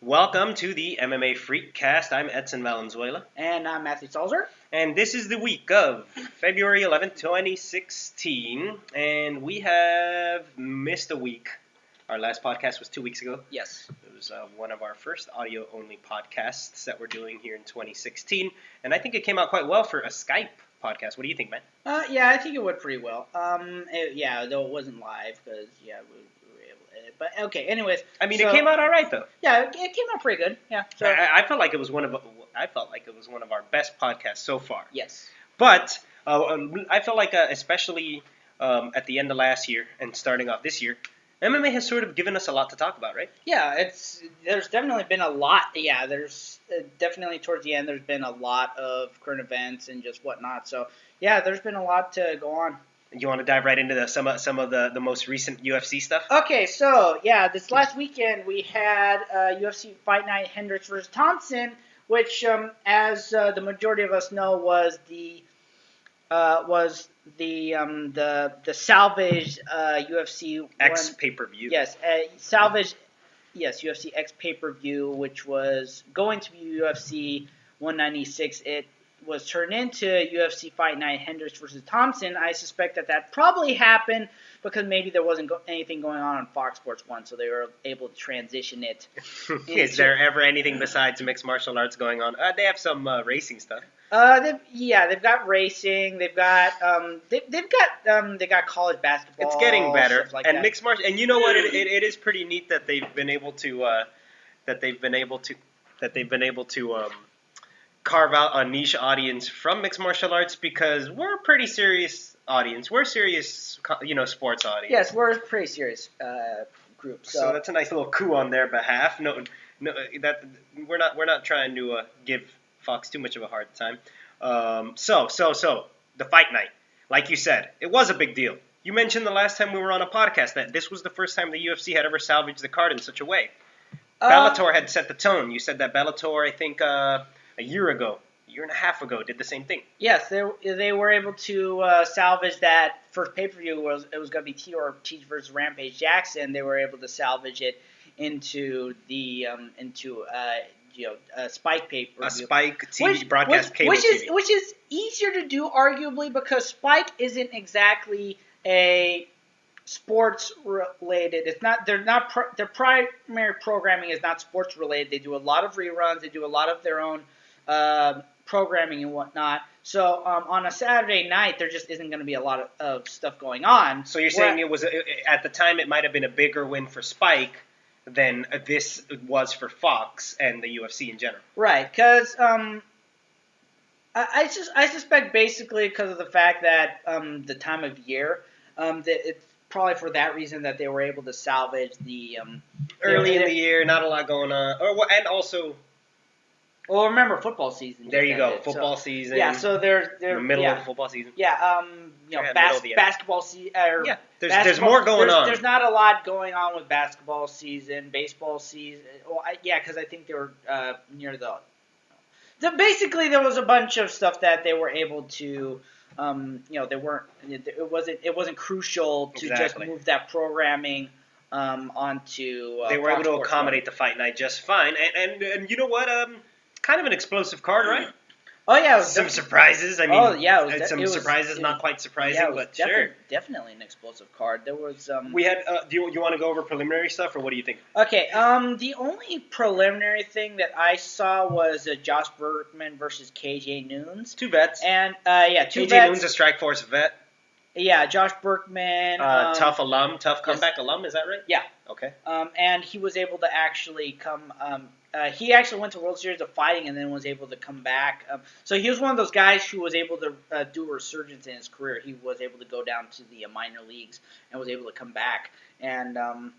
Welcome to the MMA Freakcast. I'm Edson Valenzuela. And I'm Matthew Salzer. And this is the week of February 11th, 2016. And we have missed a week. Our last podcast was 2 weeks ago. Yes. It was one of our first audio-only podcasts that we're doing here in 2016. And I think it came out quite well for a Skype podcast. What do you think, man? Yeah, I think it went pretty well. Though it wasn't live because, we were able to edit. But, okay, anyways. It came out all right, though. Yeah, it came out pretty good. Yeah. So I felt like it was one of our best podcasts so far. Yes. But I feel like, especially at the end of last year and starting off this year, MMA has sort of given us a lot to talk about, right? Yeah, there's definitely been a lot. Yeah, there's definitely towards the end there's been a lot of current events and just whatnot. So, yeah, there's been a lot to go on. You want to dive right into some of the most recent UFC stuff? Okay, so, yeah, this last weekend we had UFC Fight Night Hendricks versus Thompson, which, as the majority of us know, was the salvaged UFC X pay-per-view. Yes, salvaged. Yes, UFC X pay-per-view, which was going to be UFC 196. It was turned into UFC Fight Night Hendricks versus Thompson. I suspect that probably happened because maybe there wasn't anything going on Fox Sports 1, so they were able to transition it. Is there ever anything besides mixed martial arts going on? They have some racing stuff. They've got racing. They've got they got college basketball. It's getting better, stuff like and that. mixed martial. And you know what? It is pretty neat that they've been able to carve out a niche audience from mixed martial arts because we're a pretty serious audience. We're a serious, sports audience. Yes, we're a pretty serious group. So that's a nice little coup on their behalf. No, that we're not trying to give Fox too much of a hard time. So the fight night, like you said, it was a big deal. You mentioned the last time we were on a podcast that this was the first time the UFC had ever salvaged the card in such a way. Bellator had set the tone. You said that Bellator, I think, a year and a half ago, did the same thing. Yes, they were able to salvage that first pay-per-view. It was going to be T versus Rampage Jackson. They were able to salvage it into the a Spike pay-per-view. A Spike TV broadcast cable TV. Which is easier to do, arguably, because Spike isn't exactly a sports related. It's not. Their primary programming is not sports related. They do a lot of reruns. They do a lot of their own programming and whatnot. So on a Saturday night, there just isn't going to be a lot of stuff going on. So you're saying it was at the time it might have been a bigger win for Spike than this was for Fox and the UFC in general. Right, because I suspect basically because of the fact that the time of year, that it's probably for that reason that they were able to salvage the early in the year, not a lot going on, and also. Well, remember football season. There you go, football season. Yeah, so they're in the middle of the football season. Yeah, basketball season. There's more going on. There's not a lot going on with basketball season, baseball season. Well, because I think they were near basically there was a bunch of stuff that they were able to. They weren't. It wasn't crucial to just move that programming onto. They were Fox able to Sports accommodate the fight night just fine, and you know what? Kind of an explosive card, right? Oh yeah, some surprises. Some surprises, not quite surprising, but sure. Definitely an explosive card. There was. We had. Do you want to go over preliminary stuff, or what do you think? Okay. The only preliminary thing that I saw was Josh Berkman versus KJ Noons. Two vets. And two KJ vets. Noons, a Strikeforce vet. Yeah, Josh Berkman. Tough comeback alum. Is that right? Yeah. Okay. And he was able to actually come. He actually went to World Series of Fighting and then was able to come back. So he was one of those guys who was able to do a resurgence in his career. He was able to go down to the minor leagues and was able to come back. And KJ,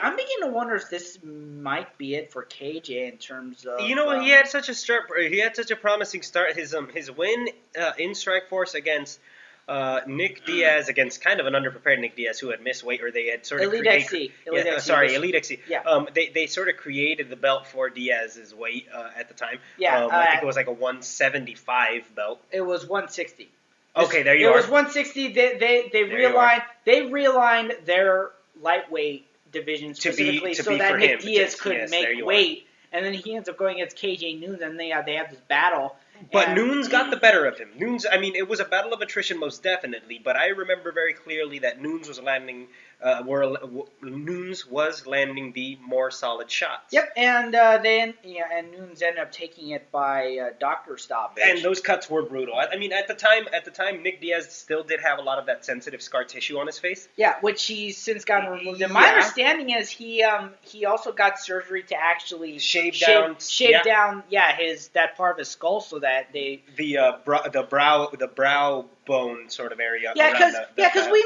I'm beginning to wonder if this might be it for KJ in terms of. You know what? He had such a promising start. His win in Strikeforce against. Nick Diaz against kind of an underprepared Nick Diaz who had missed weight, or they had sort of Elite XC. Elite XC. Yeah. They sort of created the belt for Diaz's weight at the time. Yeah. I think it was like a 175 belt. It was 160. Okay, there you are. It was 160. They realigned their lightweight division specifically so that Nick Diaz could make weight. And then he ends up going against KJ Noons, and they have this battle. But Noons got the better of him. Noons, I mean, it was a battle of attrition, most definitely. But I remember very clearly that Noons was landing the more solid shots. Yep, and and Noons ended up taking it by doctor stoppage. And those cuts were brutal. I mean, at the time, Nick Diaz still did have a lot of that sensitive scar tissue on his face. Yeah, which he's since gotten removed. And my understanding is he also got surgery to actually shave down that part of his skull so that the brow bone sort of area. Because we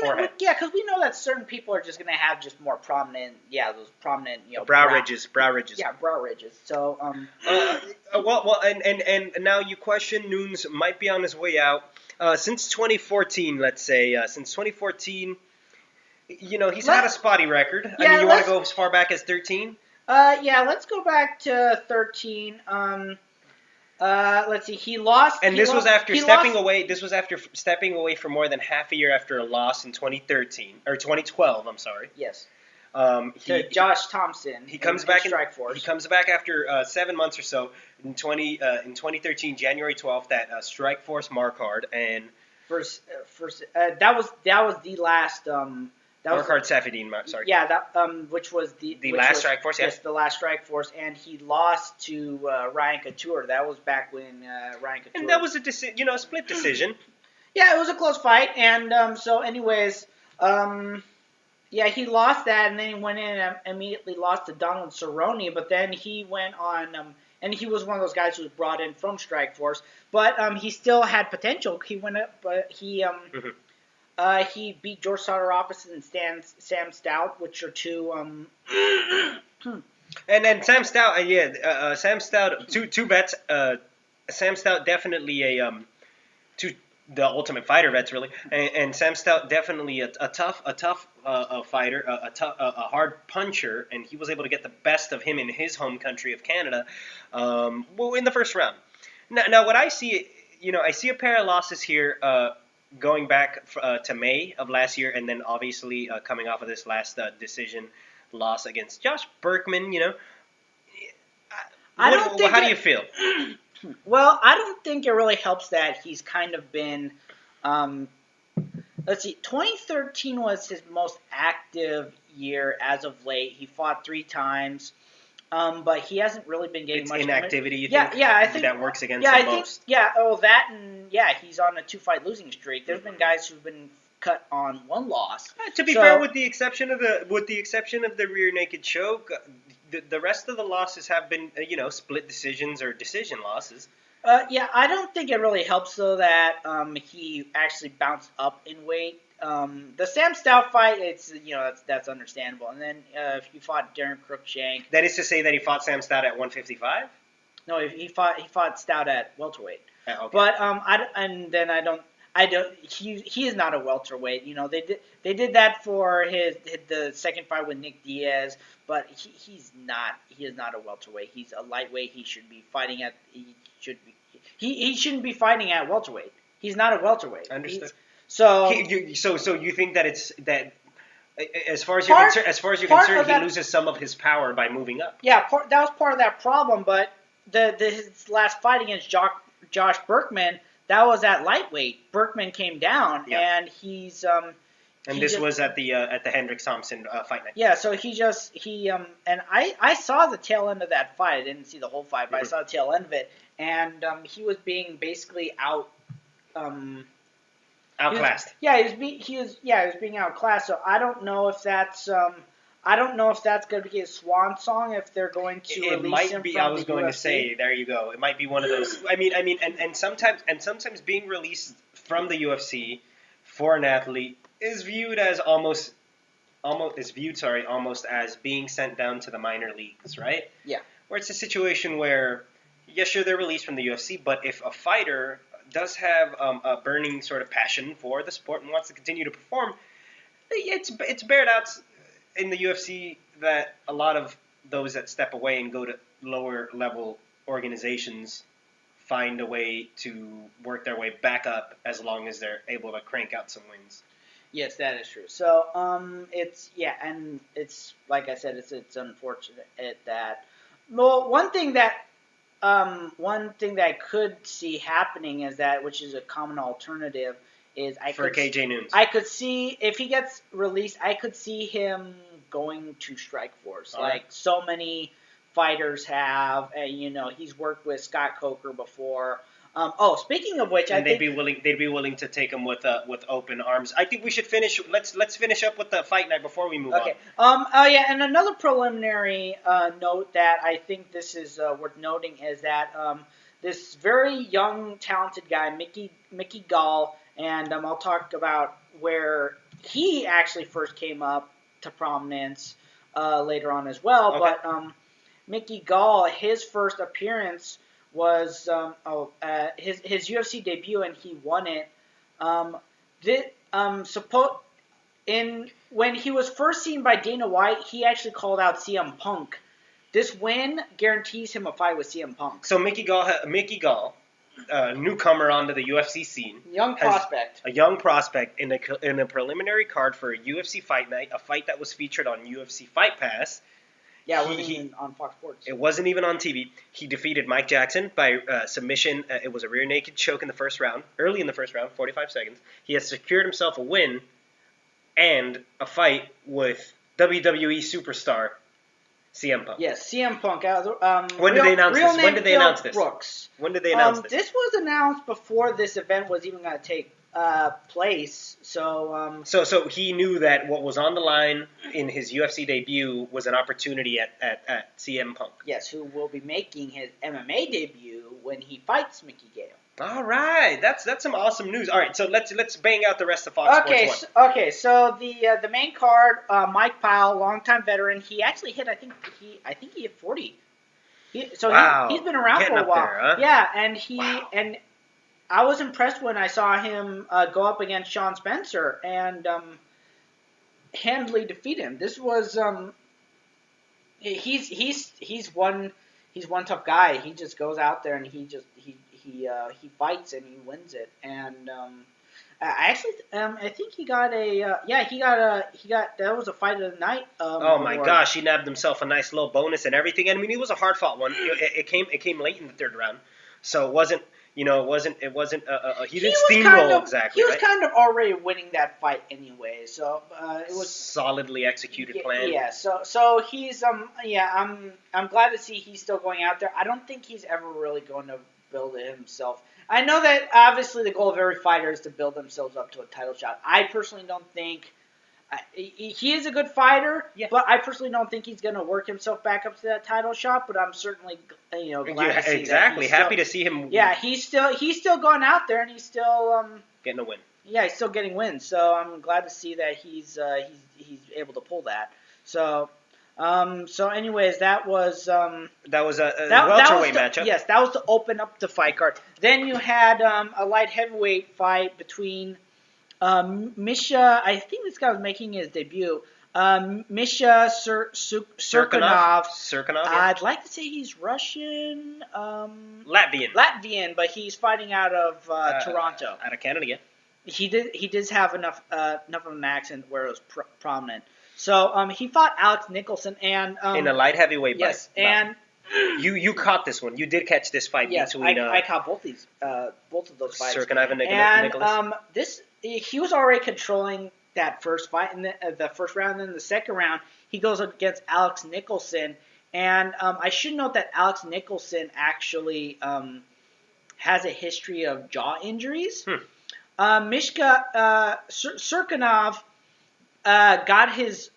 know that certain people are just going to have just more prominent, those prominent, brow ridges. Yeah, brow ridges. So and now you question Noons might be on his way out. Since 2014, let's say, he's had a spotty record. I mean, you want to go as far back as 13? Let's go back to 13. Let's see. He lost. And this was after stepping away. This was after stepping away for more than half a year after a loss in 2013 or 2012. I'm sorry. Yes. To Josh Thompson. He comes back in Strikeforce. He comes back after 7 months or so in 2013, January 12th at Strikeforce Marquardt, and that was the last. Marquardt Safedine, sorry. Yeah, which was the last Strikeforce. Yes, the last Strikeforce, and he lost to Ryan Couture. That was back when Ryan Couture. And that was a split decision. Yeah, it was a close fight, and so anyways, he lost that, and then he went in and immediately lost to Donald Cerrone. But then he went on, and he was one of those guys who was brought in from Strikeforce, but he still had potential. He went up, but he he beat George Soteropoulos and Sam Stout, which are two. And then Sam Stout, Sam Stout, two vets. Sam Stout definitely the Ultimate Fighter vets really, and Sam Stout definitely a tough fighter, a hard puncher, and he was able to get the best of him in his home country of Canada, in the first round. Now what I see, I see a pair of losses here. Going back to May of last year, and then obviously coming off of this last decision loss against Josh Berkman, how do you feel? Well, I don't think it really helps that he's kind of been, let's see, 2013 was his most active year as of late. He fought 3 times. But he hasn't really been getting much inactivity. You think? Yeah, I think that works against him most. He's on a 2-fight losing streak. There's been guys who've been cut on 1 loss. To be fair, with the exception of the rear naked choke, the rest of the losses have been split decisions or decision losses. I don't think it really helps though that he actually bounced up in weight. The Sam Stout fight, it's that's understandable. And then if you fought Darren Cruikshank, that is to say that he fought Sam Stout at 155. No, he fought Stout at welterweight. Okay. But he is not a welterweight. They did that for the second fight with Nick Diaz, but he is not a welterweight. He's a lightweight. He should be fighting at he shouldn't be fighting at welterweight. He's not a welterweight. Understood. So you think that it's that as far as you're concerned, he loses some of his power by moving up. Yeah, that was part of that problem. But his last fight against Josh Berkman, that was at lightweight. Berkman came down, and he's this was at the Hendricks Thompson fight night. Yeah, so and I saw the tail end of that fight. I didn't see the whole fight, but I saw the tail end of it, and he was being basically outclassed. He was being outclassed. So I don't know if that's going to be his swan song if they're going to release him from the UFC. It might be. I was going to say, there you go. It might be one of those. I mean, and sometimes being released from the UFC for an athlete is viewed as almost as being sent down to the minor leagues, right? Yeah. Where it's a situation where, sure, they're released from the UFC, but if a fighter does have a burning sort of passion for the sport and wants to continue to perform, it's bared out in the UFC that a lot of those that step away and go to lower level organizations find a way to work their way back up as long as they're able to crank out some wins. Yes, that is true. So, and it's like I said, it's unfortunate that. Well, one thing that I could see happening is that, which is a common alternative, is for KJ Noons. I could see if he gets released, I could see him going to Strikeforce, like so many fighters have, and he's worked with Scott Coker before. Speaking of which, they'd be willing to take him with open arms. I think we should finish. Let's finish up with the fight night before we move on. And another preliminary note that I think this is worth noting is that this very young, talented guy, Mickey Gall, and I'll talk about where he actually first came up to prominence later on as well. Okay. But Mickey Gall, his first appearance was his UFC debut, and he won it. When he was first seen by Dana White, he actually called out CM Punk. This win guarantees him a fight with CM Punk. So Mickey Gall, newcomer onto the UFC scene, a young prospect in a preliminary card for a UFC Fight Night, a fight that was featured on UFC Fight Pass. Yeah, it wasn't even on Fox Sports. It wasn't even on TV. He defeated Mike Jackson by submission. It was a rear naked choke in the first round, early in the first round, 45 seconds. He has secured himself a win and a fight with WWE superstar CM Punk. Yes, CM Punk. When did they announce this? When did they announce this? Brooks. When did they announce this? This was announced before this event was even going to take place. So he knew that what was on the line in his UFC debut was an opportunity at CM Punk. Yes, who will be making his MMA debut when he fights Mickey Gall. All right, that's some awesome news. All right, so let's bang out the rest of Fox Sports 1. Okay, so the main card, Mike Powell, longtime veteran, he actually hit. I think he hit 40. He's been around for a while. There, huh? Yeah, and I was impressed when I saw him go up against Sean Spencer and handily defeat him. This was he's one tough guy. He just goes out there and he fights and he wins it. And I think he got that was a fight of the night. Oh my gosh, he nabbed himself a nice little bonus and everything. I mean, it was a hard fought one. It came late in the third round, so it wasn't. He didn't steamroll exactly. He was kind of already winning that fight anyway, so it was solidly executed plan. Yeah, so he's I'm glad to see he's still going out there. I don't think he's ever really going to build it himself. I know that obviously the goal of every fighter is to build themselves up to a title shot. I personally don't think he is a good fighter, but I personally don't think he's going to work himself back up to that title shot. But I'm certainly glad to see exactly happy to see him. Yeah, he's still going out there and he's still getting a win. Yeah, he's still getting wins. So I'm glad to see that he's able to pull that. So anyways, that was a welterweight matchup. Yes, that was to open up the fight card. Then you had a light heavyweight fight between Misha. I think this guy was making his debut. Misha Cirkunov. Cirkunov. I'd like to say he's Russian. Latvian, but he's fighting out of Toronto. Out of Canada, yeah. He did have enough of an accent where it was prominent. So he fought Alex Nicholson and in a light heavyweight fight. Yes, and you caught this one. You did catch this fight between. I caught both of those fights. Cirkunov and Nicholas. He was already controlling that first fight in the first round. And then the second round, he goes against Alex Nicholson, and I should note that Alex Nicholson actually has a history of jaw injuries. Mishka Cirkunov got his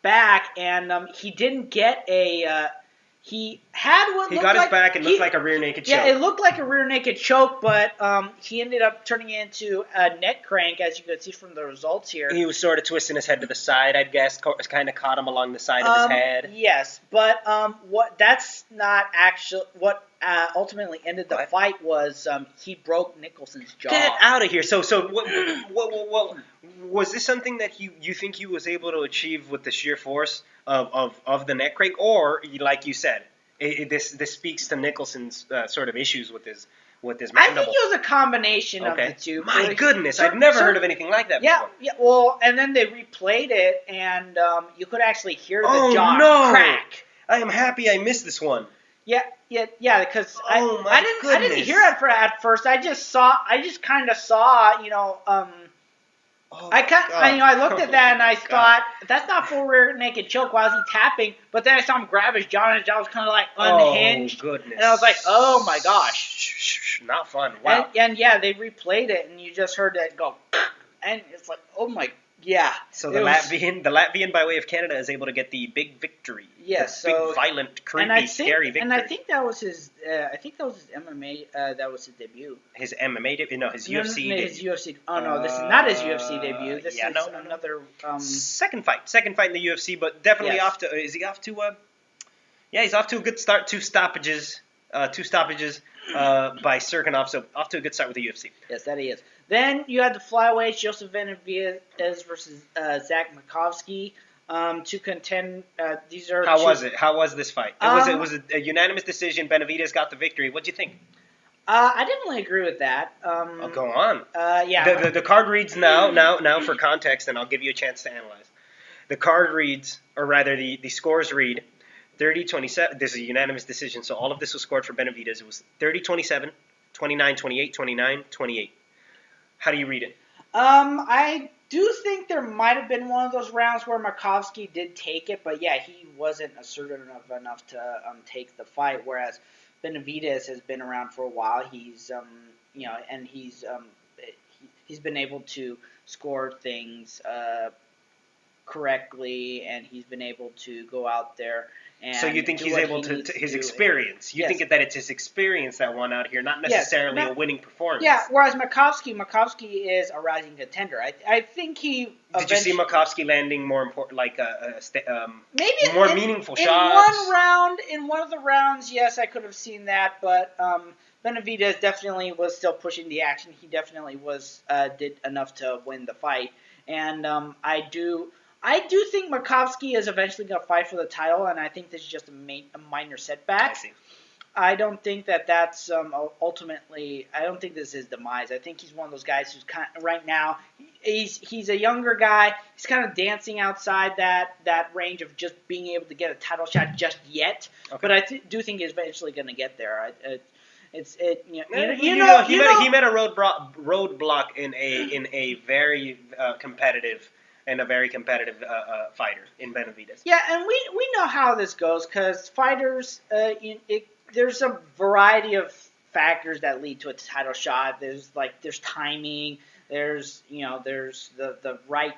back, and he didn't get a. He got his back and looked like a rear naked choke. Yeah, it looked like a rear naked choke, but he ended up turning it into a neck crank, as you could see from the results here. He was sort of twisting his head to the side, I guess, kind of caught him along the side of his head. Yes, but what ultimately ended the fight was he broke Nicholson's jaw. Get out of here! So what was this something that you think he was able to achieve with the sheer force of the neck crank, or like you said, this speaks to Nicholson's sort of issues with with this I mandible. think it was a combination of the two. My goodness, I've never heard of anything like that before. Yeah, well, and then they replayed it, and you could actually hear the jaw crack. I am happy I missed this one. Yeah, because I didn't hear it at first. I just kind of saw, I looked at that and I thought that's not full rear naked choke. Why is he tapping? But then I saw him grab his jaw and his jaw was kind of like unhinged. Oh goodness! And I was like, oh my gosh, not fun. Wow. And yeah, they replayed it and you just heard that go, and it's like, oh my. Yeah. So the Latvian by way of Canada is able to get the big victory. Yes. Big, violent, creepy, scary victory. And I think that was his. MMA. That was his debut. His MMA debut? No, his UFC debut. His UFC. Oh no, this is not his UFC debut. This is another. Second fight in the UFC, but definitely off to. Is he off to? He's off to a good start. Two stoppages by Serkinov, so off to a good start with the UFC. Yes, that he is. Then you had the flyweights, Joseph Benavidez versus Zach Makovsky, to contend. These are. How was it? How was this fight? It was a unanimous decision. Benavidez got the victory. What'd you think? I didn't really agree with that. Go on. Yeah. The card reads now for context, and I'll give you a chance to analyze. The card reads, or rather, the scores read 30-27. This is a unanimous decision, so all of this was scored for Benavidez. It was 30-27, 29-28, 29-28. How do you read it? I do think there might have been one of those rounds where Makovsky did take it, but yeah, he wasn't assertive enough to take the fight. Whereas Benavidez has been around for a while. He's and he's been able to score things correctly, and he's been able to go out there. And so you think he's able to his experience? You think that it's his experience that won out here, not necessarily a winning performance. Yeah. Whereas Makovsky is a rising contender. I think he. Did you see Makovsky landing more important, maybe more meaningful shots? In one of the rounds, yes, I could have seen that, but Benavidez definitely was still pushing the action. He definitely did enough to win the fight, and I do think Makovsky is eventually going to fight for the title, and I think this is just a minor setback. I see. I don't think that's ultimately. I don't think this is his demise. I think he's one of those guys who's kind of, right now. He's a younger guy. He's kind of dancing outside that range of just being able to get a title shot just yet. Okay. But I do think he's eventually going to get there. He met a roadblock in a very competitive. And a very competitive fighter in Benavidez. Yeah, and we know how this goes because fighters, there's a variety of factors that lead to a title shot. There's timing. There's the right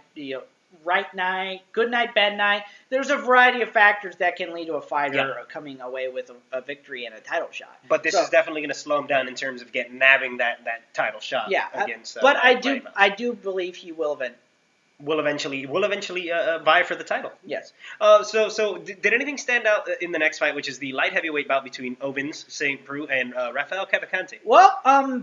night, good night, bad night. There's a variety of factors that can lead to a fighter coming away with a victory and a title shot. But this is definitely going to slow him down in terms of nabbing that title shot. Yeah, against. But I do believe he will eventually vie for the title. Yes. So did anything stand out in the next fight, which is the light heavyweight bout between Ovens St. Preux and Rafael Cavalcante? Well,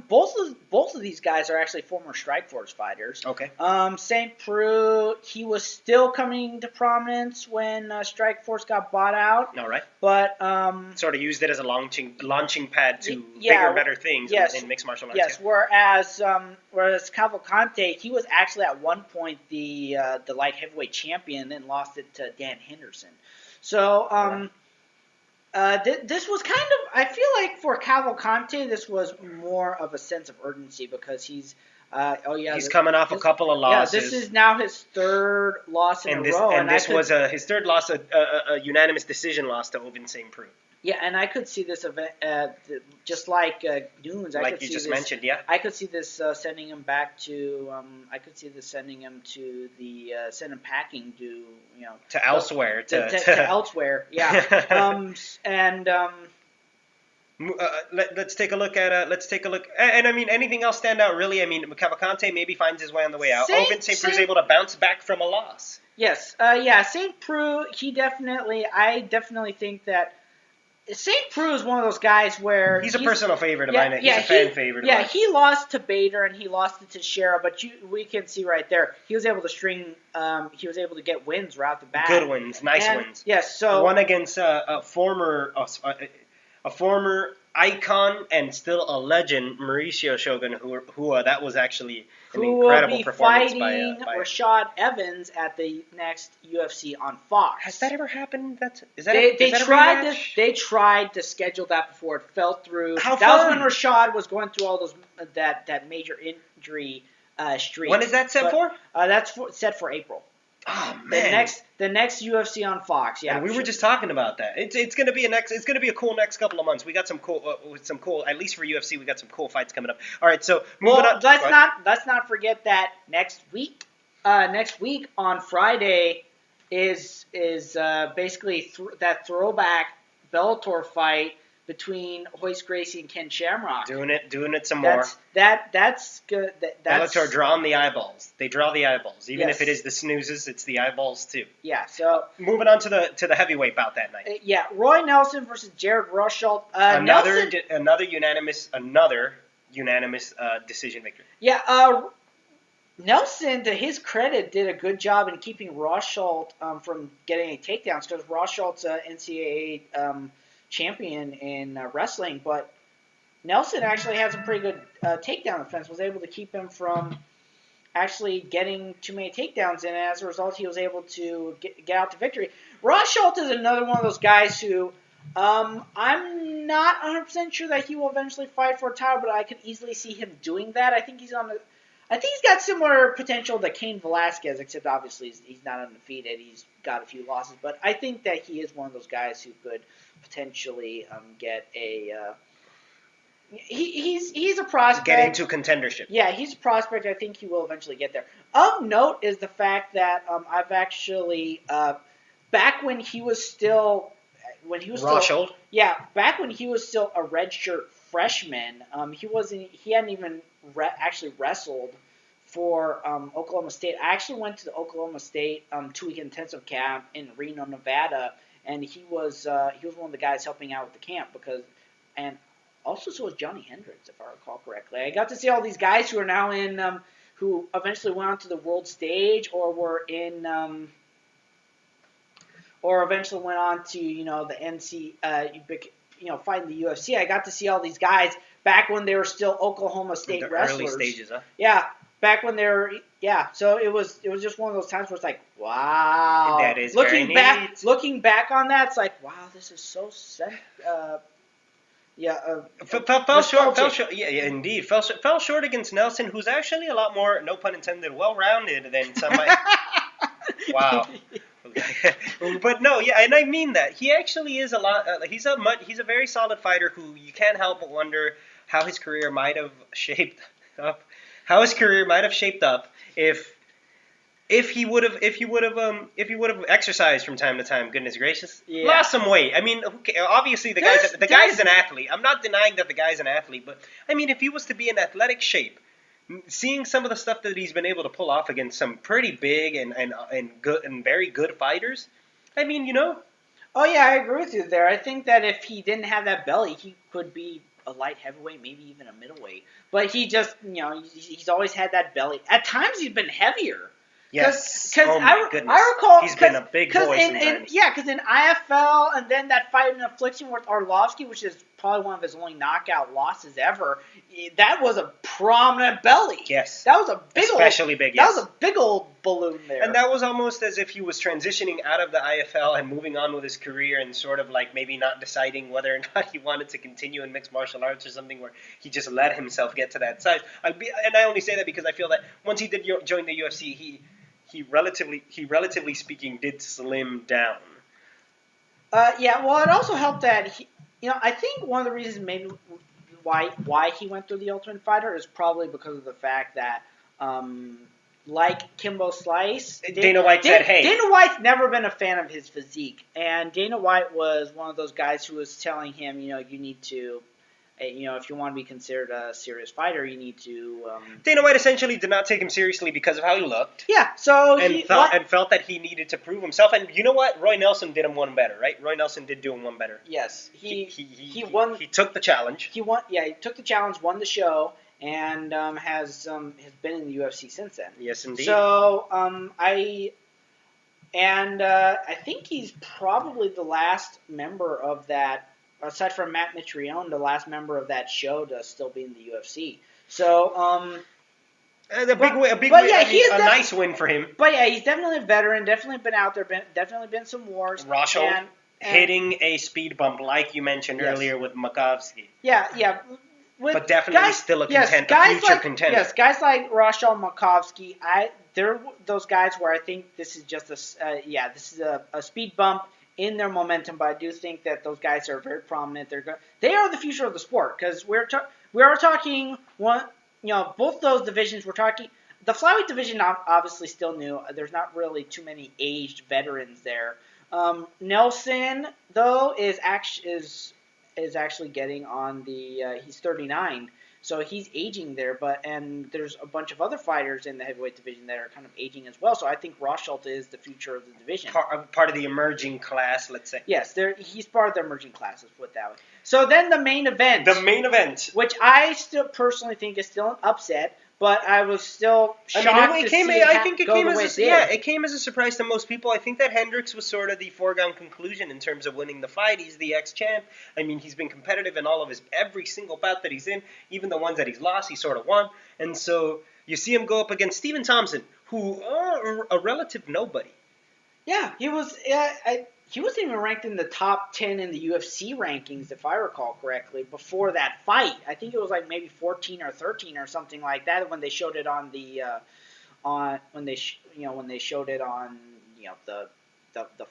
both of these guys are actually former Strikeforce fighters. Okay. St. Preux, he was still coming to prominence when Strikeforce got bought out. All right. But sort of used it as a launching pad to bigger and better things in mixed martial arts. Yes. Whereas Cavalcante, he was actually at one point the light heavyweight champion, and then lost it to Dan Henderson. So this was kind of, I feel like for Cavalcante, this was more of a sense of urgency because he's coming off a couple of losses. Yeah, this is now his third loss in a row. And this was his third loss, a unanimous decision loss to Ovens St. Preux. Yeah, and I could see this event just like Dunes. Like you just mentioned, yeah. I could see this sending him back to. I could see this sending him to send him packing to elsewhere to elsewhere. Yeah. Let's take a look at. And I mean, anything else stand out really? I mean, Cavalcante maybe finds his way on the way out. Ovens St. Preux is able to bounce back from a loss. Yes. St. Preux. I definitely think that. St. Preux is one of those guys where he's a personal favorite of mine. He's a fan favorite. Yeah, he lost to Bader and he lost it to Shera, but we can see right there he was able to string. He was able to get wins right off the bat. Good wins, nice wins. Yes, so one against a former a former icon and still a legend, Mauricio Shogun, who that was actually an who incredible will be performance fighting by Rashad Evans at the next UFC on Fox. Has that ever happened? They tried to schedule that before it fell through. How that fun. was when Rashad was going through all those that major injury streak. When is that set for? That's set for April. Oh man! The next UFC on Fox. Yeah, and we were just talking about that. It's gonna be a cool next couple of months. We got some cool at least for UFC. We got some cool fights coming up. All right, so moving on. Let's not forget that next week on Friday is basically that throwback Bellator fight between Hoist Gracie and Ken Shamrock. Doing it some more. That's good. Bellator drawing the eyeballs. They draw the eyeballs. Even Yes. if it is the snoozes, it's the eyeballs too. Yeah. So moving on to the heavyweight bout that night. Yeah, Roy Nelson versus Jared Rosholt. Another unanimous decision victory. Yeah. Nelson, to his credit, did a good job in keeping Rosholt from getting any takedowns because Rosholt's NCAA champion in wrestling, but Nelson actually had some pretty good takedown defense, was able to keep him from actually getting too many takedowns, and as a result, he was able to get out to victory. Rosholt is another one of those guys who I'm not 100% sure that he will eventually fight for a title, but I could easily see him doing that. I think he's got similar potential to Cain Velasquez, except obviously he's not undefeated. He's got a few losses, but I think that he is one of those guys who could potentially get a. He's a prospect. Get into contendership. Yeah, he's a prospect. I think he will eventually get there. Of note is the fact that I've actually back when he was still Rosholt? Yeah, back when he was still a redshirt freshman, he hadn't even actually wrestled for Oklahoma State. I actually went to the Oklahoma State 2-week intensive camp in Reno, Nevada, and he was one of the guys helping out with the camp and also so was Johnny Hendricks, if I recall correctly. I got to see all these guys who are now in who eventually went on to the world stage or were in or eventually went on to the NC fighting the UFC. I got to see all these guys back when they were still Oklahoma State wrestlers. Early stages, huh? Yeah, back when they were. Yeah, so it was just one of those times where it's like, wow. That is looking very back. neat. Looking back on that, it's like, wow, this is so Fell short. Yeah, indeed. Fell short against Nelson, who's actually a lot more, no pun intended, well-rounded than somebody. Wow. But no, yeah, and I mean that. He actually is a lot. He's a very solid fighter who you can't help but wonder how his career might have shaped up. How his career might have shaped up if he would have exercised from time to time. Goodness gracious, lost some weight. I mean, obviously the guy's an athlete. I'm not denying that the guy's an athlete, but I mean, if he was to be in athletic shape, seeing some of the stuff that he's been able to pull off against some pretty big and good and very good fighters, I mean, Oh yeah, I agree with you there. I think that if he didn't have that belly, he could be a light heavyweight, maybe even a middleweight. But he just, he's always had that belly. At times, he's been heavier. Yes. Because my goodness. I recall he's been a big boy sometimes. Because in IFL and then that fight in Affliction with Arlovsky, which is probably one of his only knockout losses ever, that was a prominent belly. Yes. That was a big Especially big, That yes. was a big old balloon there. And that was almost as if he was transitioning out of the IFL and moving on with his career and sort of like maybe not deciding whether or not he wanted to continue in mixed martial arts or something, where he just let himself get to that size. And I only say that because I feel that once he did join the UFC, he relatively speaking did slim down. Yeah, well, it also helped that I think one of the reasons maybe why he went through the Ultimate Fighter is probably because of the fact that like Kimbo Slice, Dana White said, "Hey." Dana White's never been a fan of his physique, and Dana White was one of those guys who was telling him, you need to. If you want to be considered a serious fighter, you need to. Dana White essentially did not take him seriously because of how he looked. Yeah, so and felt that he needed to prove himself. And you know what? Roy Nelson did him one better, right? Roy Nelson did do him one better. Yes, he won. He took the challenge. He won. Yeah, he took the challenge, won the show, and has been in the UFC since then. Yes, indeed. So I think he's probably the last member of that aside from Matt Mitrione, the last member of that show to still be in the UFC. So, a nice win for him. But yeah, he's definitely a veteran. Definitely been out there. Definitely been some wars. Rosho hitting a speed bump, like you mentioned earlier with Makovsky. Yeah. But definitely still a future contender. Yes, guys like Rosho Makovsky, they're those guys where I think this is just this is a speed bump in their momentum. But I do think that those guys are very prominent. They are the future of the sport because we are talking both those divisions. We're talking the flyweight division, obviously still new. There's not really too many aged veterans there. Nelson though is actually getting on the he's 39, so he's aging there. And there's a bunch of other fighters in the heavyweight division that are kind of aging as well. So I think Rosholt is the future of the division. Part of the emerging class, let's say. Yes, he's part of the emerging class. Let's put it that way. So then the main event. Which I still personally think is still an upset. But I was still shocked to see it came as a surprise to most people. I think that Hendricks was sort of the foregone conclusion in terms of winning the fight. He's the ex-champ. I mean, he's been competitive in every single bout that he's in. Even the ones that he's lost, he sort of won. And so you see him go up against Stephen Thompson, who a relative nobody. Yeah, he was. He wasn't even ranked in the top 10 in the UFC rankings, if I recall correctly, before that fight. I think it was like maybe 14 or 13 or something like that when they showed it on the when they showed it on the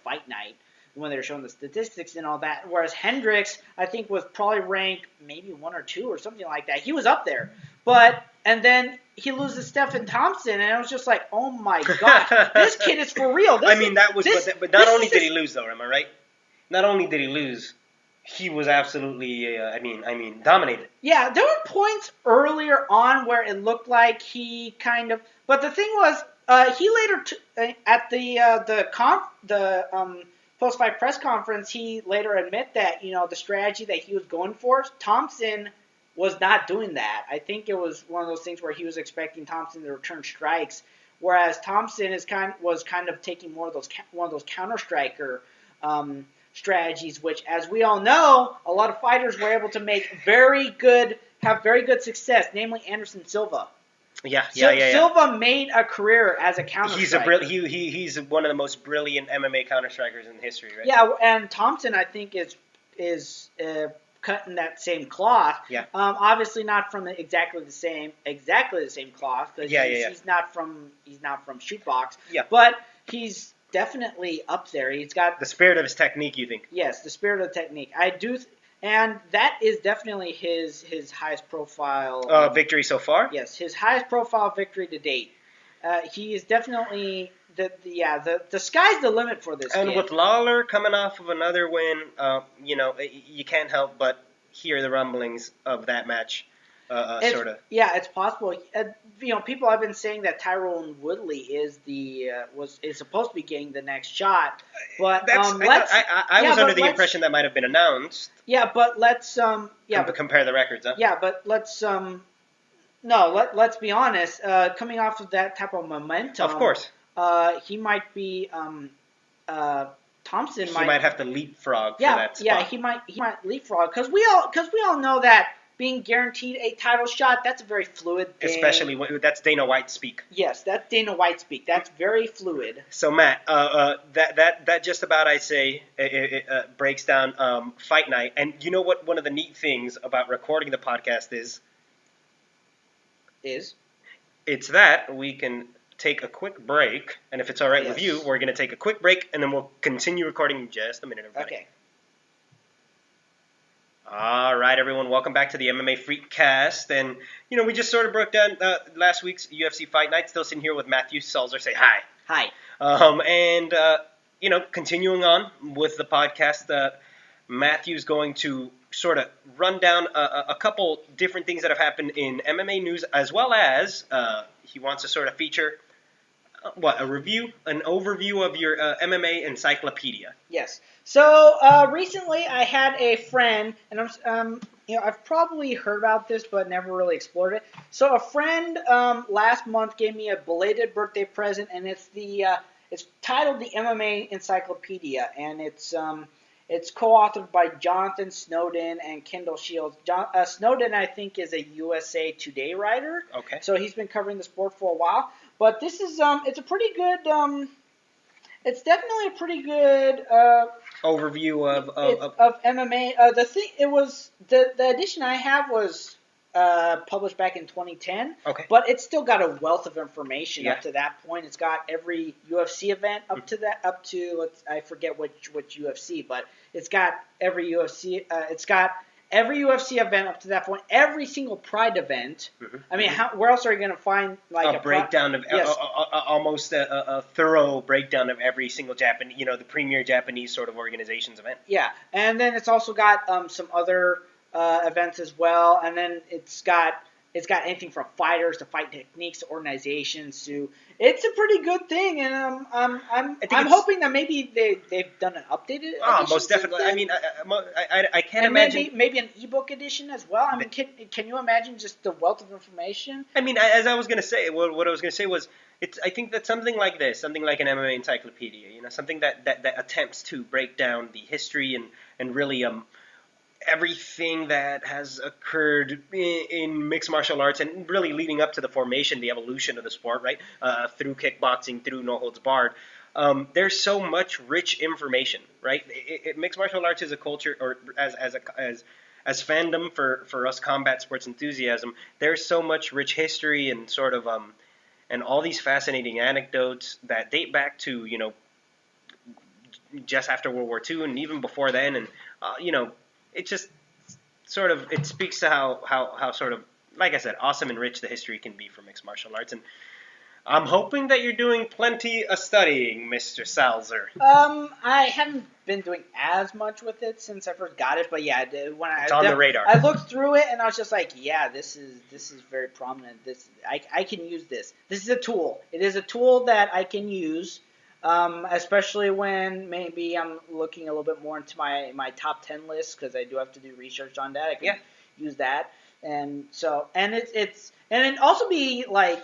fight night, when they were showing the statistics and all that. Whereas Hendricks, I think, was probably ranked maybe 1 or 2 or something like that. He was up there, and then he loses Stephen Thompson, and I was just like, oh my god, this kid is for real. But not only did he lose, though, am I right? Not only did he lose, he was absolutely, dominated. Yeah, there were points earlier on where it looked like he kind of, but the thing was, he later at the post-fight press conference, he later admitted that the strategy that he was going for, Thompson was not doing that. I think it was one of those things where he was expecting Thompson to return strikes, whereas Thompson was kind of taking one of those counter striker strategies, which, as we all know, a lot of fighters were able to have very good success, namely Anderson Silva. Yeah. Silva made a career as a counter striker. He's one of the most brilliant MMA counter strikers in history, right? Yeah, and Thompson, I think, is cut in that same cloth. Yeah. Obviously not from exactly the same cloth, because he's not from shootbox. Yeah. But he's definitely up there. He's got the spirit of his technique, you think? Yes, the spirit of the technique. I do, and that is definitely his highest profile victory so far. Yes, his highest profile victory to date. He is definitely the sky's the limit for this. And with Lawler coming off of another win, you can't help but hear the rumblings of that match. Sort of. Yeah, it's possible. People have been saying that Tyrone Woodley is supposed to be getting the next shot, but I was under the impression that might have been announced. Yeah, but let's compare the records, huh? Yeah, but let's let's be honest. Coming off of that type of momentum, of course, he might be Thompson. He might have to leapfrog for that spot. Yeah, he might leapfrog because we all know that being guaranteed a title shot, that's a very fluid thing. Especially that's Dana White speak. Yes, that's Dana White speak. That's very fluid. So Matt, that just about I say it breaks down Fight Night. And you know what? One of the neat things about recording the podcast is it's that we can take a quick break, and if it's all right with you, we're going to take a quick break, and then we'll continue recording in just a minute, everybody. Okay. All right, everyone, welcome back to the MMA Freakcast, and, we just sort of broke down last week's UFC Fight Night, still sitting here with Matthew Sulzer. Say hi. Hi. Continuing on with the podcast, Matthew's going to sort of run down a couple different things that have happened in MMA news, as well as he wants to sort of feature an overview of your MMA encyclopedia. Yes. So recently I had a friend, and I've probably heard about this but never really explored it. So a friend last month gave me a belated birthday present, and it's titled the MMA Encyclopedia, and It's co-authored by Jonathan Snowden and Kendall Shields. Snowden, I think, is a USA Today writer. Okay. So he's been covering the sport for a while. But this is it's a pretty good. It's definitely a pretty good overview of MMA. The edition I have was published back in 2010. Okay. But it's still got a wealth of information Yeah. up to that point. It's got every UFC event up to I forget which UFC, but it's got every UFC. It's got every UFC event up to that point. Every single Pride event. Mm-hmm. I mean, where else are you going to find like a breakdown of yes. almost a thorough breakdown of every single Japanese, the premier Japanese sort of organization's event. Yeah, and then it's also got some other events as well, and then it's got anything from fighters to fight techniques to organizations to. It's a pretty good thing, and I'm hoping that maybe they've done an updated. Oh, most definitely. I mean, I can't and imagine. Maybe an ebook edition as well. I mean, can you imagine just the wealth of information? I mean, as I was gonna say, what I was gonna say was, I think that something like this, something like an MMA encyclopedia, something that attempts to break down the history and really everything that has occurred in mixed martial arts and really leading up to the formation, the evolution of the sport, right? Through kickboxing, through no holds barred. There's so much rich information, right? Mixed martial arts is a culture, or as fandom for us combat sports enthusiasm. There's so much rich history and sort of and all these fascinating anecdotes that date back to just after World War II and even before then, and it just sort of it speaks to how sort of, like I said, awesome and rich the history can be for mixed martial arts. And I'm hoping that you're doing plenty of studying, Mr. Salzer. I haven't been doing as much with it since I first got it, but yeah, it's on the radar. I looked through it and I was just like, yeah, this is very prominent. I can use this. This is a tool. It is a tool that I can use. Especially when maybe I'm looking a little bit more into my top 10 list, because I do have to do research on that. I can use that, and it'd also be like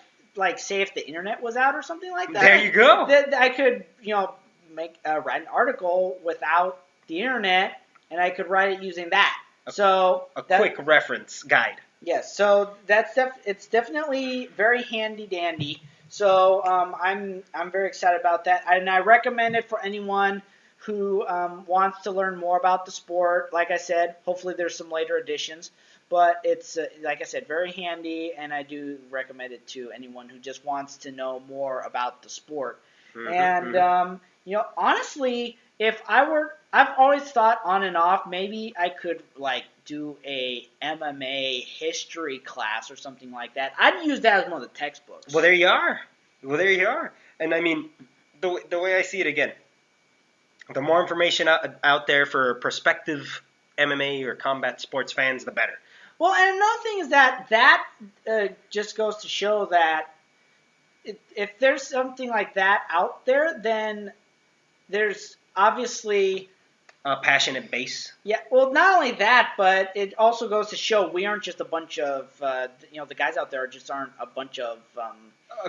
say if the internet was out or something like that. There you go. I could write an article without the internet, and I could write it using that. A quick reference guide. Yes, so it's definitely very handy dandy. So I'm very excited about that, and I recommend it for anyone who wants to learn more about the sport. Like I said, hopefully there's some later editions, but it's like I said, very handy, and I do recommend it to anyone who just wants to know more about the sport. Mm-hmm, and honestly, I've always thought on and off maybe I could do a MMA history class or something like that. I'd use that as one of the textbooks. Well, there you are. And I mean, the way I see it again, the more information out there for prospective MMA or combat sports fans, the better. Well, and another thing is that just goes to show that if there's something like that out there, then there's obviously a passionate base. Yeah, well, not only that, but it also goes to show we aren't just a bunch of, the guys out there just aren't a bunch of...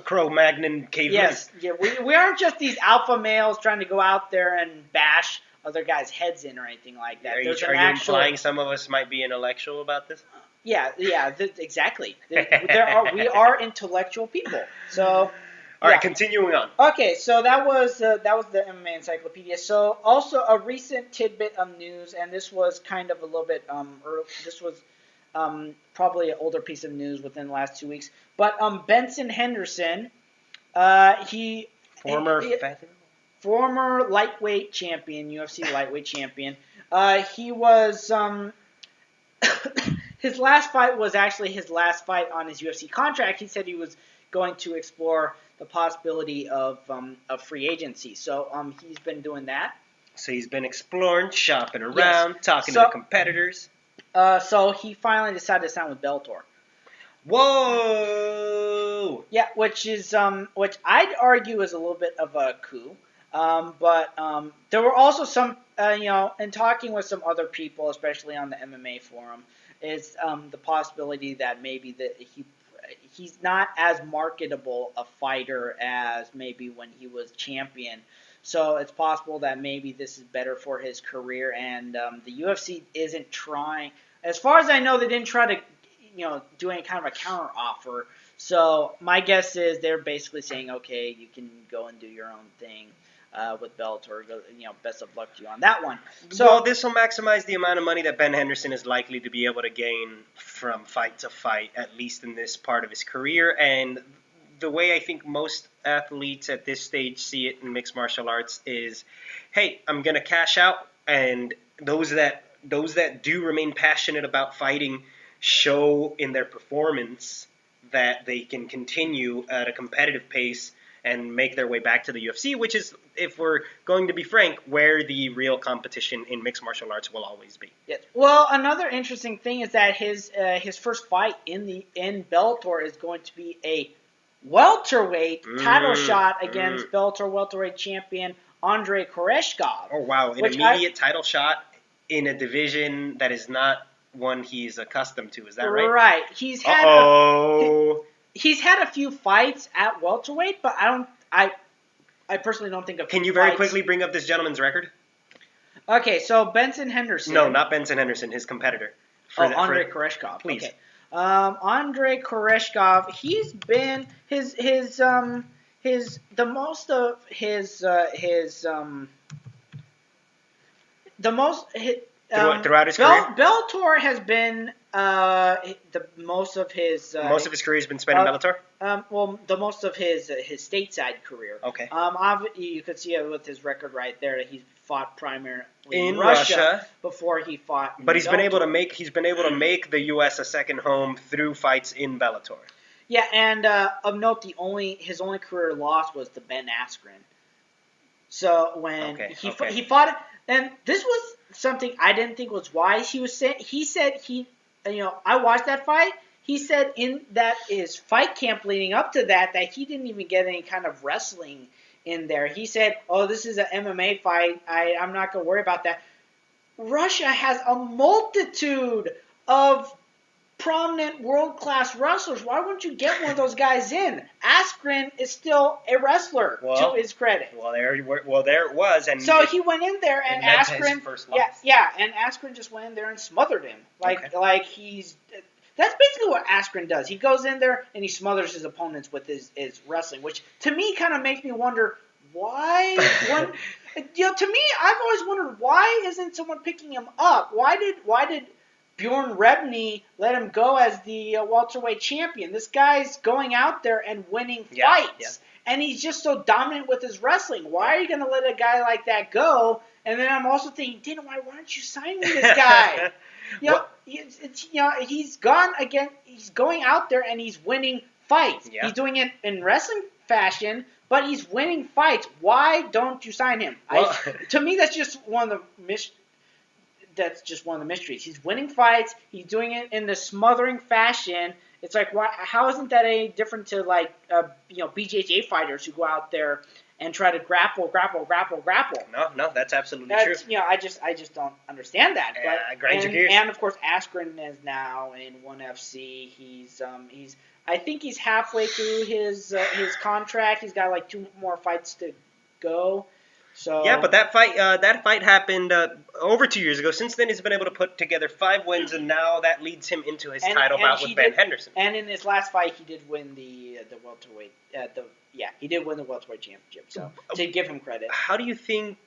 Cro-Magnon cavemen. Yes, yeah, we aren't just these alpha males trying to go out there and bash other guys' heads in or anything like that. Are you implying some of us might be intellectual about this? Yeah, exactly. We are intellectual people, so... All right, continuing on. Okay, so that was the MMA Encyclopedia. So also a recent tidbit of news, and this was kind of a little bit this was probably an older piece of news within the last 2 weeks. But Benson Henderson, former lightweight champion, UFC lightweight champion. He was his last fight was actually his last fight on his UFC contract. He said he was going to explore the possibility of free agency. So he's been doing that. So he's been exploring, shopping around, talking to the competitors. So he finally decided to sign with Bellator. Whoa! Yeah, which I'd argue is a little bit of a coup. But there were also some, in talking with some other people, especially on the MMA forum, is the possibility that maybe he's not as marketable a fighter as maybe when he was champion. So it's possible that maybe this is better for his career, and the UFC isn't trying. As far as I know, they didn't try to, do any kind of a counter offer. So my guess is they're basically saying, okay, you can go and do your own thing with Bellator. Best of luck to you on that one. So well, this will maximize the amount of money that Ben Henderson is likely to be able to gain from fight to fight, at least in this part of his career. And the way I think most athletes at this stage see it in mixed martial arts is, hey, I'm going to cash out, and those that do remain passionate about fighting show in their performance that they can continue at a competitive pace and make their way back to the UFC, which is, if we're going to be frank, where the real competition in mixed martial arts will always be. Yes. Well, another interesting thing is that his first fight in Bellator is going to be a welterweight title shot against Bellator welterweight champion Andrei Koreshkov. Oh wow! An immediate title shot in a division that is not one he's accustomed to. Is that right? Right. He's had a few fights at welterweight, but I personally don't think of. Can you very quickly bring up this gentleman's record? Okay, so Benson Henderson. No, not Benson Henderson. His competitor. Andrei Koreshkov. Please. Okay. Andrei Koreshkov. He's been throughout his career. Bellator has been most of his career has been spent in Bellator. The most of his stateside career. Okay. You could see it with his record right there that he's fought primarily in Russia before he fought. But he's been able to make the U.S. a second home through fights in Bellator. Yeah, and of note, his only career loss was to Ben Askren. So when he fought, and this was something I didn't think was wise. I watched that fight. He said in that his fight camp leading up to that he didn't even get any kind of wrestling in there. He said, "Oh, this is an MMA fight. I'm not going to worry about that." Russia has a multitude of prominent world-class wrestlers. Why wouldn't you get one of those guys in? Askren is still a wrestler, to his credit. Well, there it was, and so he went in there, and Askren, first loss. and Askren just went in there and smothered him, That's basically what Askren does. He goes in there and he smothers his opponents with his wrestling, which to me kind of makes me wonder why. To me, I've always wondered why isn't someone picking him up? Why did Bjorn Rebney let him go as the welterweight champion? This guy's going out there and winning fights, and he's just so dominant with his wrestling. Why are you going to let a guy like that go? And then I'm also thinking, why aren't you signing this guy? He's gone again. He's going out there and he's winning fights. Yeah. He's doing it in wrestling fashion, but he's winning fights. Why don't you sign him? Well, to me, that's just one of the mysteries. He's winning fights. He's doing it in the smothering fashion. It's like, why? How isn't that any different to BJJ fighters who go out there and try to grapple? No, that's absolutely true. I just don't understand that. Grinds your gears. And of course, Askren is now in ONE FC. I think he's halfway through his contract. He's got 2 more fights to go. So yeah, but that fight happened over 2 years ago. Since then, he's been able to put together 5 wins, and now that leads him into his title bout with Ben Henderson. And in his last fight, he did win the welterweight. He did win the welterweight championship. So to give him credit. How do you think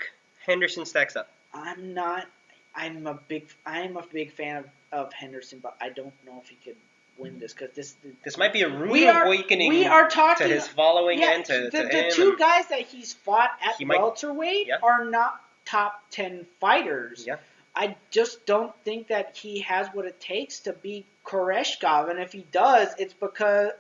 Henderson stacks up? I'm a big fan of Henderson, but I don't know if he could win this because this might be a rude awakening to his following and to him. The 2 guys that he's fought at welterweight are not top 10 fighters. Yeah. I just don't think that he has what it takes to beat Koreshkov, and if he does, it's because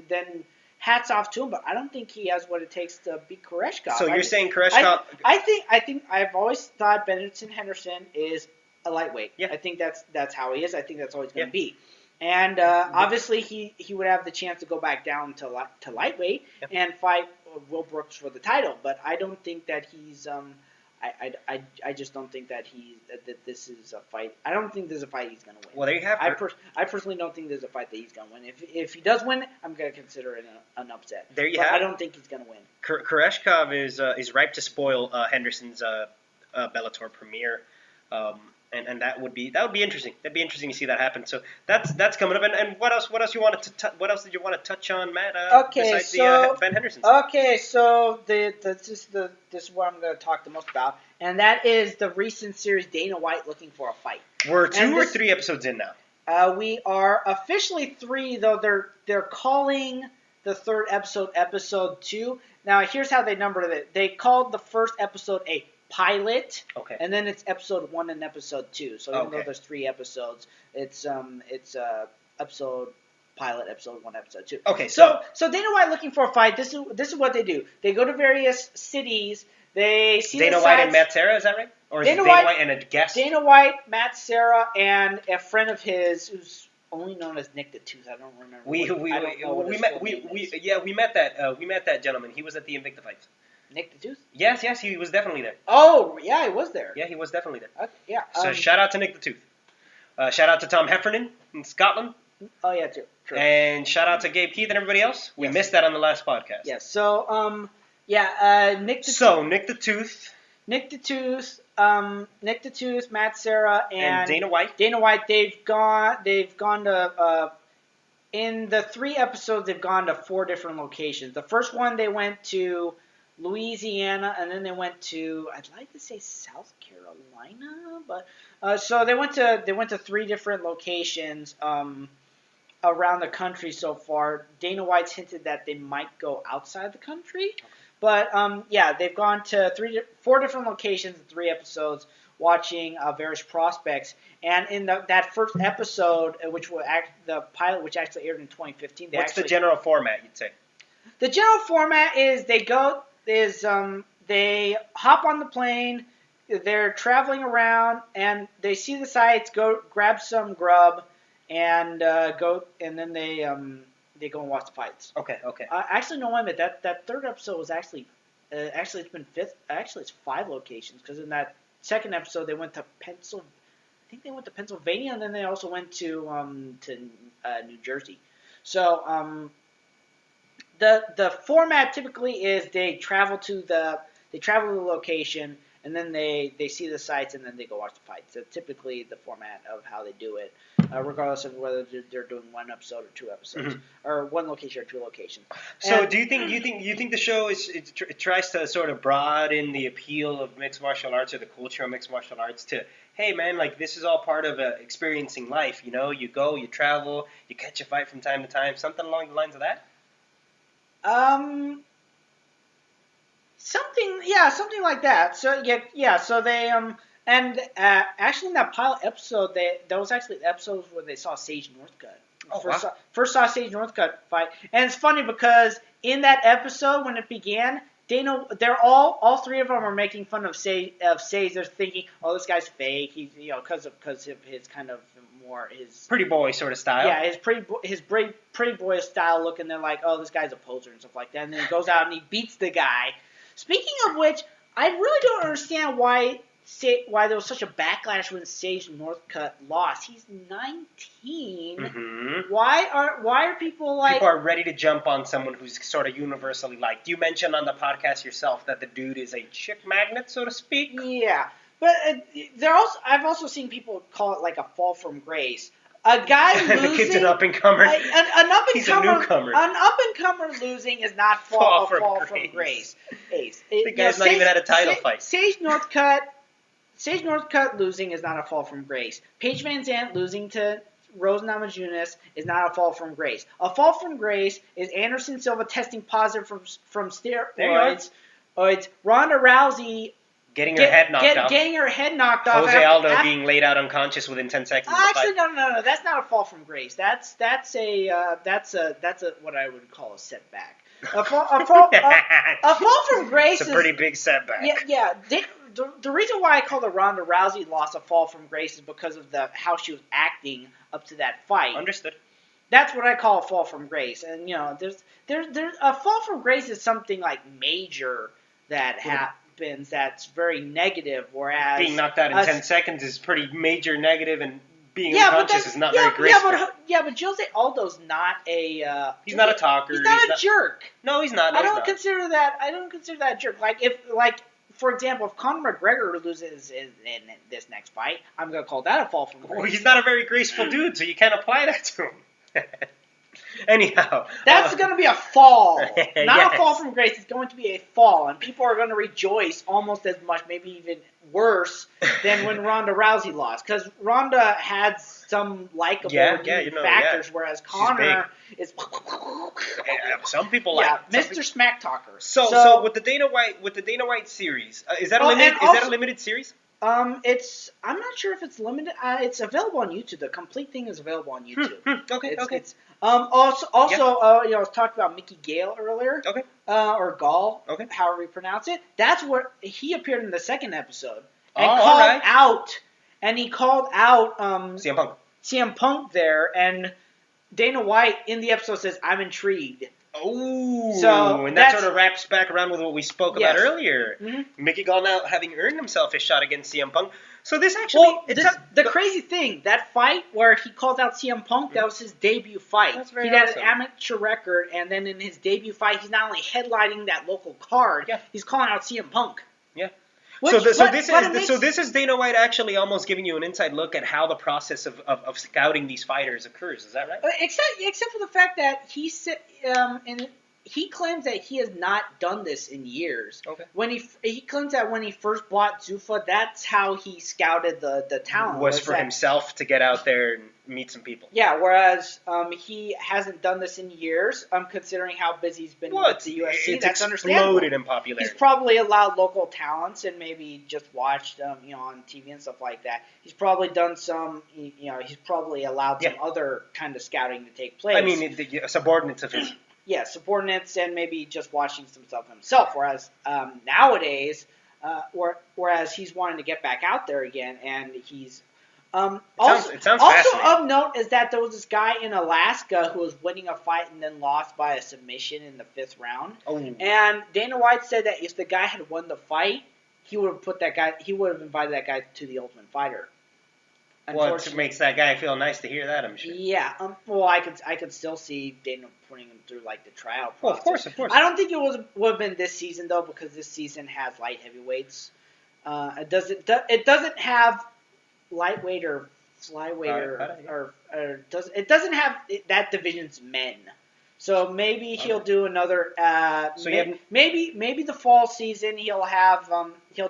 then hats off to him. But I don't think he has what it takes to beat Koreshkov. So you're saying Koreshkov? I think I've always thought Benson Henderson is a lightweight. Yeah. I think that's how he is. I think that's all he's going to be. And obviously, he would have the chance to go back down to lightweight and fight Will Brooks for the title. But I don't think that he's I just don't think that that this is a fight. I don't think there's a fight he's gonna win. Well, there you have it. I personally don't think there's a fight that he's gonna win. If he does win, I'm gonna consider it an upset. There you have. I don't think he's gonna win. Koreshkov is ripe to spoil Henderson's Bellator premiere. And that would be interesting. That'd be interesting to see that happen. So that's coming up. And what else you wanted to what else did you want to touch on, Matt? Besides the Ben Henderson. Okay, so this is what I'm going to talk the most about, and that is the recent series Dana White looking for a fight. We're 2 or 3 episodes in now. We are officially 3, though they're calling the third episode 2. Now here's how they numbered it. They called the first episode a pilot, okay, and then it's episode 1 and episode 2. So even though there's 3 episodes, it's episode pilot, episode 1, episode 2. Okay, so Dana White looking for a fight. This is what they do. They go to various cities. They see Dana White and Matt Serra, is that right? Or is Dana White and a guest? Dana White, Matt Serra, and a friend of his who's only known as Nick the Tooth. I don't remember. We met that gentleman. He was at the Invicta fights. Nick the Tooth? Yes, he was definitely there. Oh, yeah, he was there. Yeah, he was definitely there. Yeah. So shout out to Nick the Tooth. Shout out to Tom Heffernan in Scotland. Oh, yeah, too. True. And shout out to Gabe Keith and everybody else. We missed that on the last podcast. Yes. So, Nick the Tooth. Nick the Tooth, Matt Serra, and Dana White. They've gone to in the 3 episodes. They've gone to 4 different locations. The first one they went to Louisiana, and then they went to, I'd like to say South Carolina, but so they went to 3 different locations around the country so far. Dana White's hinted that they might go outside the country, but they've gone to 4 different locations in 3 episodes, watching various prospects. And in that first episode, the pilot, which actually aired in 2015, what's the general format, you'd say? The general format is they hop on the plane, they're traveling around, and they see the sights, go grab some grub, and then they go and watch the fights. Okay. Actually, no, wait a minute. That third episode was actually it's been 5th. Actually, it's 5 locations, because in that second episode they went to Pennsylvania, and then they also went to New Jersey. So the format typically is they travel to the location, and then they see the sights, and then they go watch the fights. So typically the format of how they do it, regardless of whether they're doing 1 episode or 2 episodes, or 1 location or 2 locations. So do you think the show it tries to sort of broaden the appeal of mixed martial arts, or the culture of mixed martial arts, to, hey man, like, this is all part of experiencing life, you know? You go, you travel, you catch a fight from time to time, something along the lines of that? Something like that. So so they actually in that pilot episode, that was actually the episodes where they saw Sage Northcutt. First saw Sage Northcutt fight, and it's funny because in that episode when it began, they're all 3 of them are making fun of Sage. They're thinking, oh, this guy's fake. He's because of his kind of more his pretty boy sort of style. Yeah, his pretty boy style look, and they're like, oh, this guy's a poser and stuff like that. And then he goes out and he beats the guy. Speaking of which, I really don't understand why there was such a backlash when Sage Northcutt lost. He's 19. Mm-hmm. Why are people like... People are ready to jump on someone who's sort of universally liked. You mentioned on the podcast yourself that the dude is a chick magnet, so to speak. Yeah, but I've also seen people call it like a fall from grace. A guy losing... The kid's an up-and-comer. He's a newcomer. An up-and-comer losing is not fall from grace. The guy's not even had a title fight. Sage Northcutt losing is not a fall from grace. Paige Van Zandt losing to Rose Namajunas is not a fall from grace. A fall from grace is Anderson Silva testing positive from steroids. Ronda Rousey getting her head knocked off. Jose Aldo being laid out unconscious within 10 seconds. Actually, no. That's not a fall from grace. That's what I would call a setback. A fall from grace. It's a pretty big setback. Yeah. The reason why I call the Ronda Rousey loss a fall from grace is because of how she was acting up to that fight. Understood. That's what I call a fall from grace. And there's a fall from grace is something like major that spins that's very negative, whereas being knocked out in 10 seconds is pretty major negative, and being unconscious is not very graceful. But Jose Aldo's not a. He's not a talker. He's not a jerk. No, he's not. No, I don't consider that a jerk. For example, if Conor McGregor loses in this next fight, I'm gonna call that a fall from grace. Well, he's not a very graceful dude, so you can't apply that to him. Anyhow, that's going to be a fall, not a fall from grace. It's going to be a fall, and people are going to rejoice almost as much, maybe even worse, than when Ronda Rousey lost, because Ronda had some likable factors, whereas Conor is. Some people like Mr. Smack Talker. So with the Dana White series, is that a limited series? I'm not sure if it's limited. It's available on YouTube. The complete thing is available on YouTube. Okay. Also, I was talking about Mickey Gale earlier. Okay. Or Gall. Okay. However you pronounce it. That's where he appeared in the second episode and called out CM Punk there, and Dana White in the episode says, "I'm intrigued." Oh, and that sort of wraps back around with what we spoke about earlier. Mm-hmm. Mickey Gall now having earned himself his shot against CM Punk. So this actually... the crazy thing, that fight where he called out CM Punk, that was his debut fight. That's very awesome. Had an amateur record, and then in his debut fight, he's not only headlining that local card, he's calling out CM Punk. Yeah. This is Dana White actually almost giving you an inside look at how the process of scouting these fighters occurs. Is that right? Except for the fact that he claims that he has not done this in years. Okay. When he claims that when he first bought Zuffa, that's how he scouted the talent. Was for himself to get out there and meet some people. Yeah, whereas he hasn't done this in years. Considering how busy he's been with the UFC, that's understandable. Exploded in popularity. He's probably allowed local talents and maybe just watched on TV and stuff like that. He's probably done some. He's probably allowed some other kind of scouting to take place. I mean, subordinates of his. Yeah, subordinates and maybe just watching some stuff himself. Whereas nowadays, whereas he's wanting to get back out there again, and he's it sounds also of note is that there was this guy in Alaska who was winning a fight and then lost by a submission in the 5th round. Oh. And Dana White said that if the guy had won the fight, he would have invited that guy to the Ultimate Fighter. Well, it makes that guy feel nice to hear that, I'm sure. Yeah. Well, I could still see Dana putting him through the tryout process. Well, of course. I don't think it would have been this season though, because this season has light heavyweights. It doesn't have lightweight or flyweight it doesn't have that division's men. So maybe he'll do another. Maybe the fall season he'll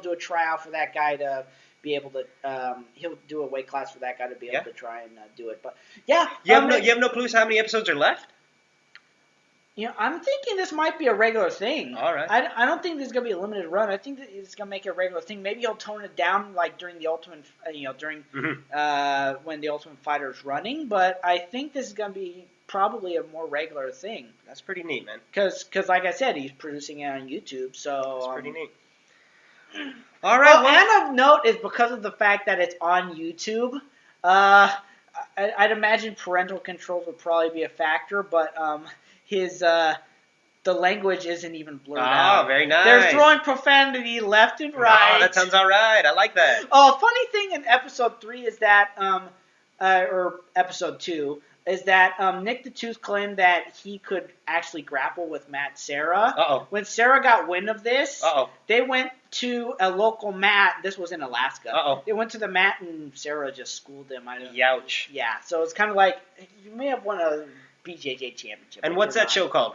do a tryout for that guy to be able to. He'll do a weight class for that guy to be able to try and do it. But yeah, you have no clues how many episodes are left. I'm thinking this might be a regular thing. All right. I don't think this is gonna be a limited run. I think that it's gonna make it a regular thing. Maybe he'll tone it down during the Ultimate, when the Ultimate Fighter's running. But I think this is gonna be probably a more regular thing. That's pretty neat, man. Because like I said, he's producing it on YouTube, so that's pretty neat. All right. And of note is because of the fact that it's on YouTube. I'd imagine parental controls would probably be a factor, but the language isn't even blurred out. Oh, very nice. They're throwing profanity left and right. Oh, that sounds all right. I like that. Oh, funny thing in episode 3 is that, or episode 2, is that Nick the Tooth claimed that he could actually grapple with Matt Serra. Uh-oh. When Serra got wind of this, they went to a local mat. This was in Alaska. Uh-oh. They went to the mat and Serra just schooled him. Youch. Yeah, so it's kind of like you may have won a BJJ championship. And what's that show called?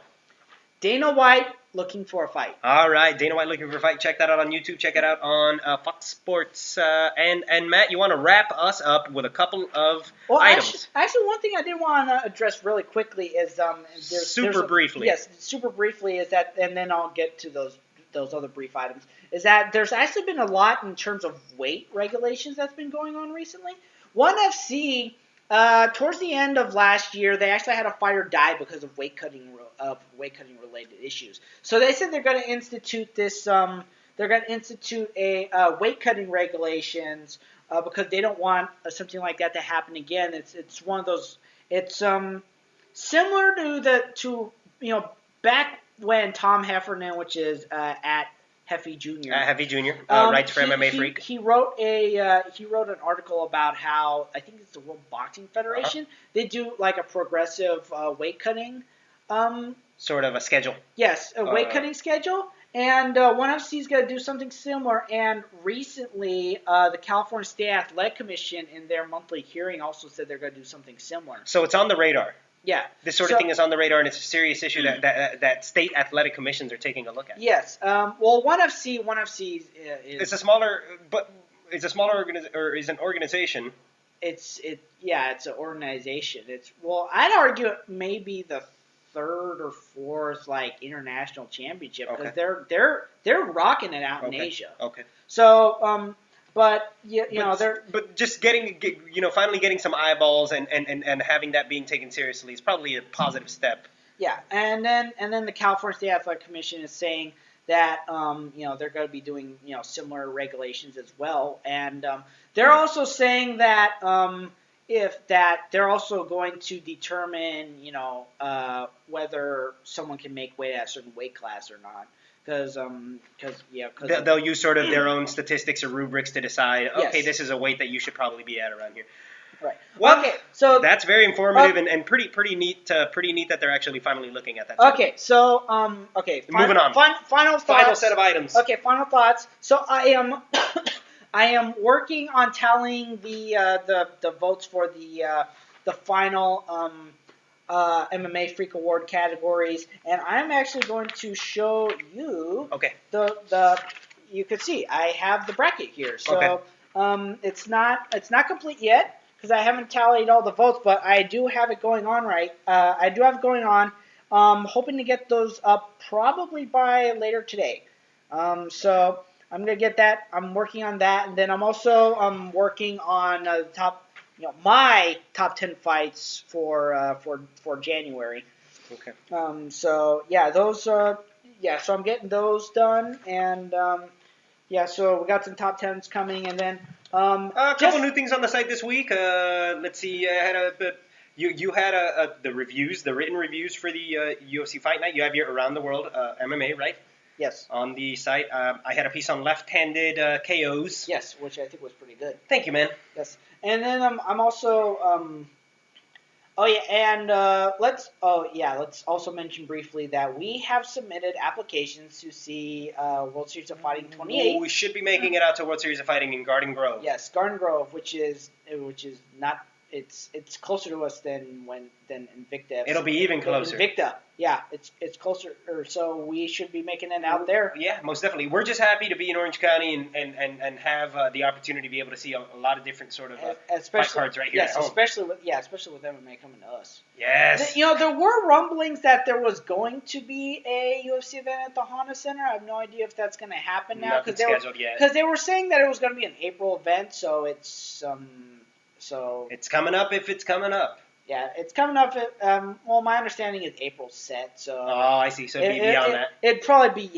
Dana White Looking for a Fight. All right, Dana White Looking for a Fight. Check that out on YouTube. Check it out on Fox Sports. And Matt, you want to wrap us up with a couple of items. Actually, one thing I did want to address really quickly is briefly. Yes, super briefly is that, and then I'll get to those other brief items. Is that there's actually been a lot in terms of weight regulations that's been going on recently. ONE FC. Towards the end of last year, they actually had a fighter die because of weight cutting related issues. So they said they're going to institute this. They're going to institute a weight cutting regulations because they don't want something like that to happen again. It's one of those. It's similar to back when Tom Heffernan, which is at Heffy Jr. Heffy Jr. Writes for MMA Freak. He wrote an article about how, I think it's the World Boxing Federation. They do like a progressive weight cutting. Sort of a schedule. Yes, a weight cutting schedule. And ONE FC is going to do something similar. And recently, the California State Athletic Commission, in their monthly hearing, also said they're going to do something similar. So it's on the radar. Yeah. This sort of thing is on the radar, and it's a serious issue that state athletic commissions are taking a look at. Yes. Well, ONE FC is. It's a smaller, or is an organization. It's an organization. I'd argue it may be the third or fourth international championship because they're rocking it out in Asia. Okay. So but they're just finally getting some eyeballs and having that being taken seriously is probably a positive step. Yeah, and then the California State Athletic Commission is saying that they're going to be doing similar regulations as well, and they're also saying that they're also going to determine whether someone can make weight at a certain weight class or not. Because they'll use sort of their own statistics or rubrics to decide. Okay, this is a weight that you should probably be at around here. Right. Well, okay, so that's very informative and pretty neat. Pretty neat that they're actually finally looking at that. Okay, so moving on. Final thoughts. Final set of items. Okay, final thoughts. So I am working on tallying the votes for the final MMA Freak Award categories, and I'm actually going to show you you could see I have the bracket here. So it's not complete yet because I haven't tallied all the votes, but I do have it going on I do have it going on. Hoping to get those up probably by later today. So I'm gonna get that. I'm working on that, and then I'm also working on my top 10 fights for January. Okay. So I'm getting those done, and so we got some top 10s coming, and then a couple new things on the site this week. Let's see. You had the reviews, the written reviews for the UFC Fight Night. You have your Around the World MMA, right? Yes. On the site, I had a piece on left-handed KOs. Yes, which I think was pretty good. Thank you, man. Yes, and then I'm also let's also mention briefly that we have submitted applications to see World Series of Fighting 28. We should be making it out to World Series of Fighting in Garden Grove. Yes, Garden Grove, which is not. It's closer to us than Invicta. It'll be even closer. Invicta, yeah, it's closer. So we should be making it out there. Yeah, most definitely. We're just happy to be in Orange County and have the opportunity to be able to see a lot of different sort of fight cards right here at home. Especially with MMA coming to us. Yes. There were rumblings that there was going to be a UFC event at the Honda Center. I have no idea if that's going to happen now because they were saying that it was going to be an April event. So it's it's coming up if it's coming up. Yeah, it's coming up. My understanding is April set. So I see. So it'd be beyond that. It'd probably be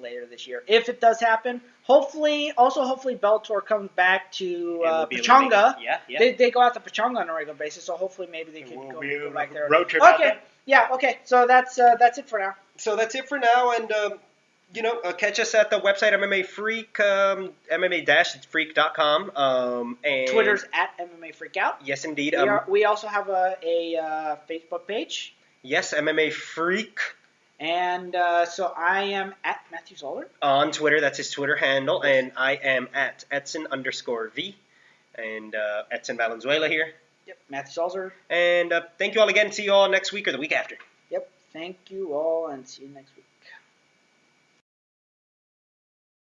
later this year if it does happen. Hopefully Bellator comes back to Pechanga. Yeah. They go out to Pechanga on a regular basis. So hopefully maybe they can go back there. Road trip. Okay. Yeah. Okay. So that's it for now. And catch us at the website MMA Freak, MMA-freak.com. And Twitter's at MMA Freakout. Yes, indeed. We also have a Facebook page. Yes, MMA Freak. And so I am at Matthew Zoller. On Twitter, that's his Twitter handle. And I am at Edson_V. And Edson Valenzuela here. Yep, Matthew Zoller. And thank you all again. See you all next week or the week after. Yep, thank you all and see you next week.